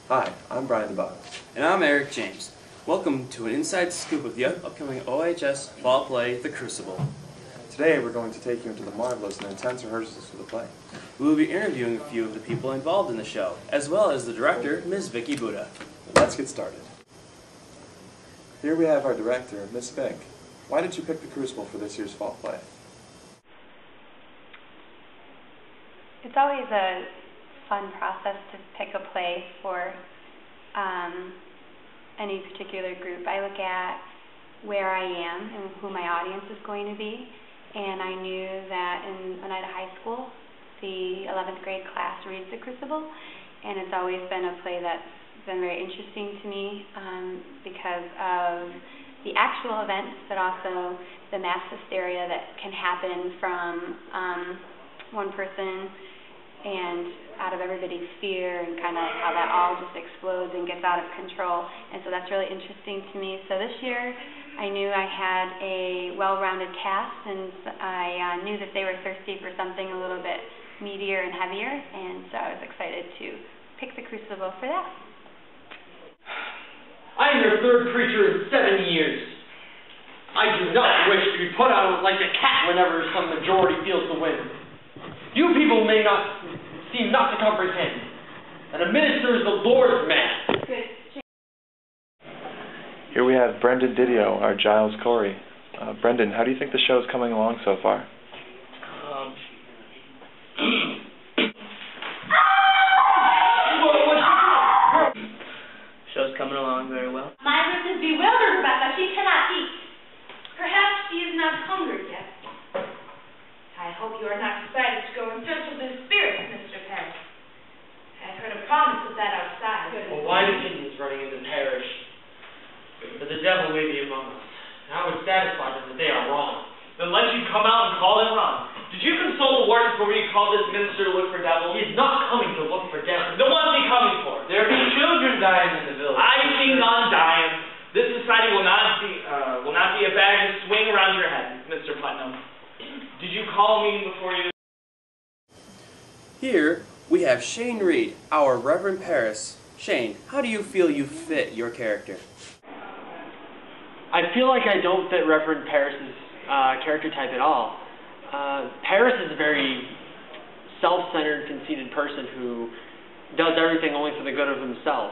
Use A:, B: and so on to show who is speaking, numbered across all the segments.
A: Hi, I'm Brian the Bug.
B: And I'm Eric James. Welcome to an inside scoop of the upcoming OHS fall play, The Crucible.
A: Today we're going to take you into the marvelous and intense rehearsals for the play.
B: We will be interviewing a few of the people involved in the show, as well as the director, Ms. Vicky Buddha.
A: Let's get started. Here we have our director, Miss Vic. Why did you pick The Crucible for this year's fall play?
C: It's always a fun process to pick a play for any particular group. I look at where I am and who my audience is going to be, and I knew that when I was at high school, the 11th grade class reads The Crucible, and it's always been a play that's been very interesting to me because of the actual events, but also the mass hysteria that can happen from one person and out of everybody's fear, and kind of how that all just explodes and gets out of control. And so that's really interesting to me. So this year I knew I had a well-rounded cast, and I knew that they were thirsty for something a little bit meatier and heavier, and so I was excited to pick The Crucible for that.
D: I am your third preacher in 7 years. I do not wish to be put out like a cat whenever some majority feels the wind. You people may not seem not to comprehend that a minister is the Lord's man.
A: Here we have Brendan Didio, our Giles Corey. Brendan, how do you think the show is coming along so far?
E: Show's coming along very well.
F: Margaret is bewildered, Rebecca. She cannot eat. Perhaps she is not hungry yet. I hope you are not excited to go in search of the spirits, Mr. Parris. I've heard a promise of that outside.
D: Well, why do Indians running into parish? But the devil may be among us. And I would satisfy them that they are wrong. Then let you come out and call them wrong. Did you consult the word before you called this minister to look for devil? He is not coming to look for devil. Then what's he coming for? There be children dying in the village. I see none dying. This society will not be a bag to swing around your head, Mr. Putnam. Did you call a meeting before you?
B: Here we have Shane Reed, our Reverend Parris. Shane, how do you feel you fit your character?
G: I feel like I don't fit Reverend Parris's character type at all. Parris is a very self-centered, conceited person who does everything only for the good of himself.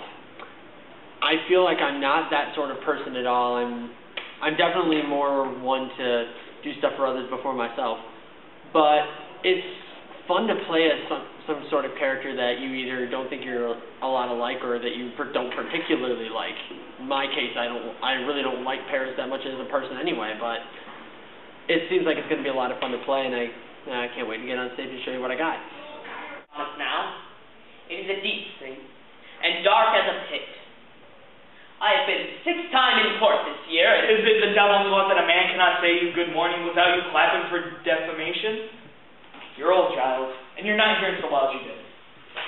G: I feel like I'm not that sort of person at all. I'm definitely more one to do stuff for others before myself. But it's fun to play as some sort of character that you either don't think you're a lot alike or that you don't particularly like. In my case, I really don't like Parris that much as a person anyway, but it seems like it's going to be a lot of fun to play, and I can't wait to get on stage and show you what I got.
E: Now, it is a deep thing, and dark as a pit. I have been 6 times in court this year, and
D: Is it the devil's law that a man cannot say you good morning without you clapping for defamation? You're old, Giles, and you're not hearing so well as you did.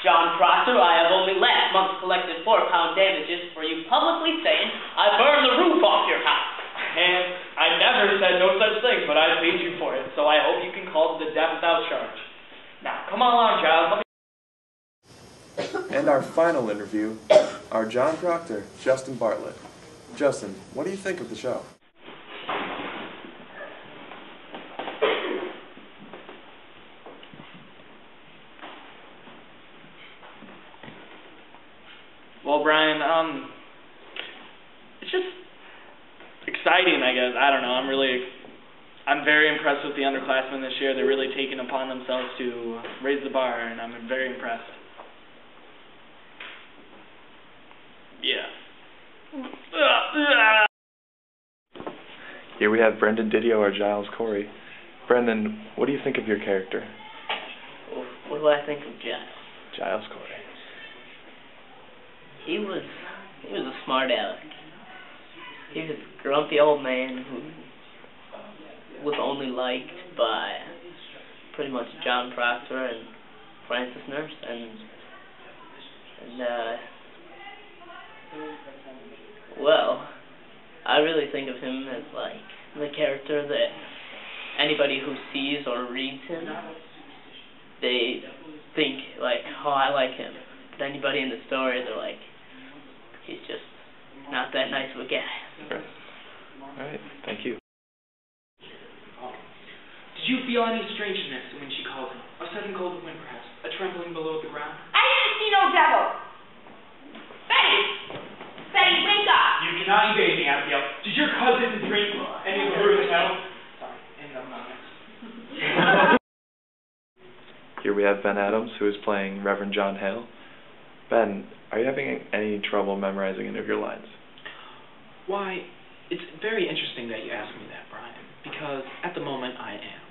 E: John Proctor, I have only last month collected £4 damages for you publicly saying I burned the roof off your house.
D: And I never said no such thing, but I paid you for it, so I hope you can call to the death without charge. Now, come on along, Giles.
A: And our final interview, our John Proctor, Justin Bartlett. Justin, what do you think of the show?
D: Well, Brian, it's just exciting, I guess. I don't know. I'm very impressed with the underclassmen this year. They're really taking upon themselves to raise the bar, and I'm very impressed. Yeah.
A: Here we have Brendan Didio, our Giles Corey. Brendan, what do you think of your character?
E: What do I think of Giles?
A: Giles Corey.
E: He was a smart aleck. He was a grumpy old man who was only liked by pretty much John Proctor and Francis Nurse, and well, I really think of him as like the character that anybody who sees or reads him, they think like, oh, I like him. But anybody in the story, they're like, look at.
A: Great. All right, thank you.
H: Did you feel any strangeness when she called him? A sudden cold wind, perhaps? A trembling below the ground?
F: I didn't see no devil. Betty! Betty, wake up!
H: You cannot evade me, Abigail. Did your cousin drink any of the room hell? Sorry, and I'm not next.
A: Here we have Ben Adams, who is playing Reverend John Hale. Ben, are you having any trouble memorizing any of your lines?
H: Why, it's very interesting that you asked me that, Brian, because at the moment I am.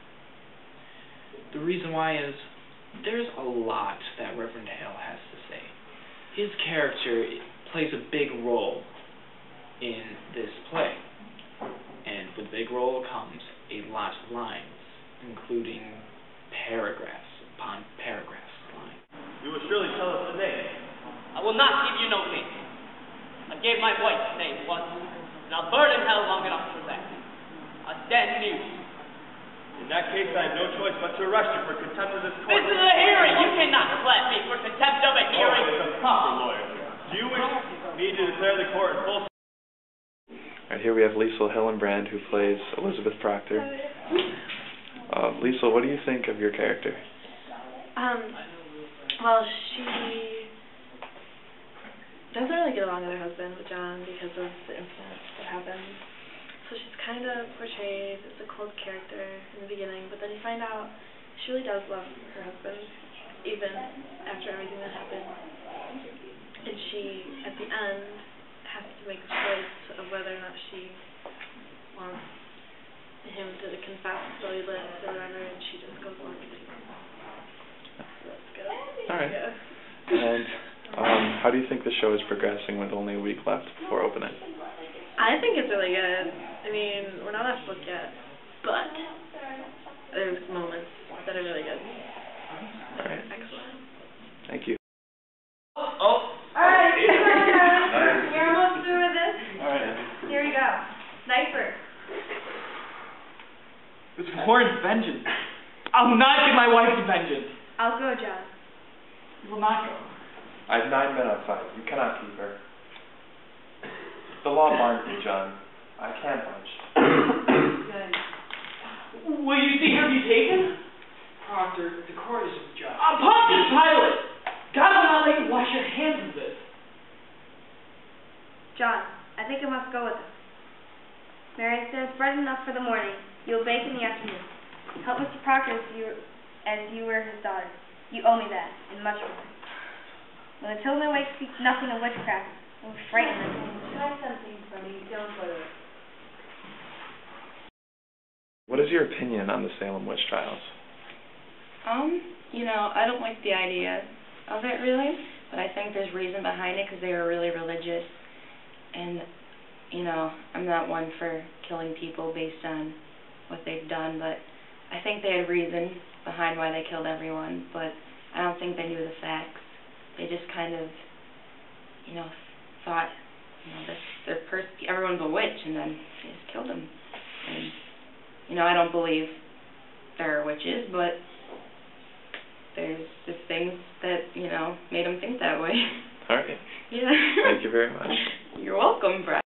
H: The reason why is there's a lot that Reverend Hale has to say. His character plays a big role in this play, and with big role comes a lot of lines, including paragraphs upon paragraphs of lines.
I: You will surely tell us the name.
J: I will not give you no name. I gave my wife the name once, and I'll burn in hell long enough for that. I stand news.
I: In that case, I have no choice but to arrest you for contempt of this court.
J: This is a hearing. You cannot slap me for contempt of a hearing.
I: Oh, it's a proper lawyer. Do you wish me to declare the court in full?
A: Alright, here we have Liesl Hillenbrand, who plays Elizabeth Proctor. Liesl, what do you think of your character?
K: Well, she doesn't really get along with her husband, with John, because of the incident that happened. So she's kind of portrayed as a cold character in the beginning, but then you find out she really does love her husband, even after everything that happened. And she, at the end, has to make a choice of whether or not she wants him to confess the way he lives or whatever, and she just goes along with it. So that's good.
A: Alright.
K: Yeah.
A: And how do you think the show is progressing with only a week left before opening?
K: I think it's really good. I mean, we're not off book yet, but there's moments that are really good.
A: Alright.
K: Excellent.
A: Thank you.
F: Alright, you're almost through with this?
A: Alright.
F: Here we go. Sniper.
H: It's warrant vengeance. I'll not give my wife to vengeance.
F: I'll go, John.
H: You will not go.
A: I have 9 men outside. You cannot keep her. The law binds me, John. I can't budge.
F: Good.
H: Will you see her be taken? Proctor, the court is just. Pontius Pilate! God will not let you wash your hands of this.
F: John, I think I must go with him. Mary says bread enough for the morning. You'll bake in the afternoon. Help Mr. Proctor as you were his daughter. You owe me that, and much more. When the children awake, speak nothing of witchcraft. Don't frighten them. Try something for me. Don't go to it.
A: What is your opinion on the Salem witch trials?
L: You know, I don't like the idea of it really, but I think there's reason behind it because they were really religious, and you know, I'm not one for killing people based on what they've done, but I think they had reason behind why they killed everyone, but I don't think they knew the facts. They just kind of, you know, thought, you know, everyone's a witch, and then they just killed them. And, you know, I don't believe there are witches, but there's just things that, you know, made them think that way.
A: All right.
L: Yeah.
A: Thank you very much.
L: You're welcome, Brad.